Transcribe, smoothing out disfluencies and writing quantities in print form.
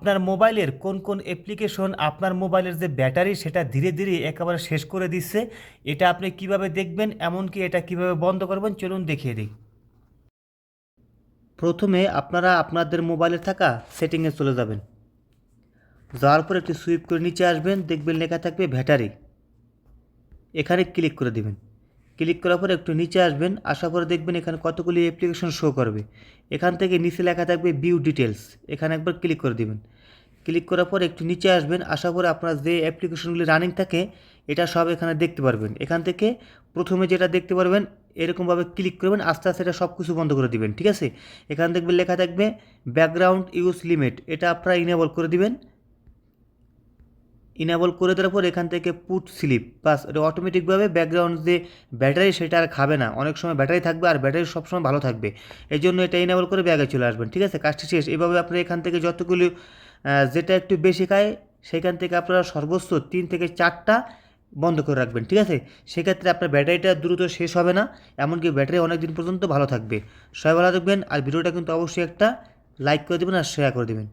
আপনার মোবাইলের কোন কোন অ্যাপ্লিকেশন আপনার মোবাইলের যে ব্যাটারি সেটা ধীরে ধীরে একেবারে শেষ করে দিচ্ছে। এটা আপনি কিভাবে দেখবেন, এমনকি এটা কিভাবে বন্ধ করবেন, চলুন দেখিয়ে দিই। প্রথমে আপনারা আপনাদের মোবাইলে থাকা সেটিংয়ে চলে যাবেন। যাওয়ার পর একটু সুইপ করে নিচে আসবেন, দেখবেন লেখা থাকবে ব্যাটারি। এখানে ক্লিক করে দিবেন। ক্লিক করার পর একটু নিচে আসবেন, আসার পরে দেখবেন এখানে কতগুলি অ্যাপ্লিকেশন শো করবে। এখান থেকে নিচে লেখা থাকবে ভিউ ডিটেলস, এখানে একবার ক্লিক করে দিবেন। ক্লিক করার পর একটু নিচে আসবেন, আসার পরে আপনার যে অ্যাপ্লিকেশনগুলি রানিং থাকে এটা সব এখানে দেখতে পারবেন। এখান থেকে প্রথমে যেটা দেখতে পারবেন এরকমভাবে ক্লিক করবেন, আস্তে আস্তে এটা সব কিছু বন্ধ করে দিবেন, ঠিক আছে। এখান দেখবেন লেখা থাকবে ব্যাকগ্রাউন্ড ইউজ লিমিট, এটা আপনারা ইনেবল করে দিবেন। ইনেবল করে দেওয়ার পর এখান থেকে পুট স্লিপ, বাস এটা অটোমেটিকভাবে ব্যাকগ্রাউন্ড যে ব্যাটারি সেটা আর খাবে না। অনেক সময় ব্যাটারি থাকবে আর ব্যাটারি সবসময় ভালো থাকবে, এই জন্য এটা ইনেবল করে ব্যাগে চলে আসবেন, ঠিক আছে। কাজটি শেষ। এভাবে আপনারা এখান থেকে যতগুলো যেটা একটু বেশি খায় সেখান থেকে আপনারা সর্বোচ্চ 3 থেকে 4টা বন্ধ করে রাখবেন, ঠিক আছে। সেক্ষেত্রে আপনার ব্যাটারিটা দ্রুত শেষ হবে না, এমনকি ব্যাটারি অনেক দিন পর্যন্ত ভালো থাকবে। সবাই ভালো থাকবেন, আর ভিডিওটা কিন্তু অবশ্যই একটা লাইক করে দেবেন আর শেয়ার করে দেবেন।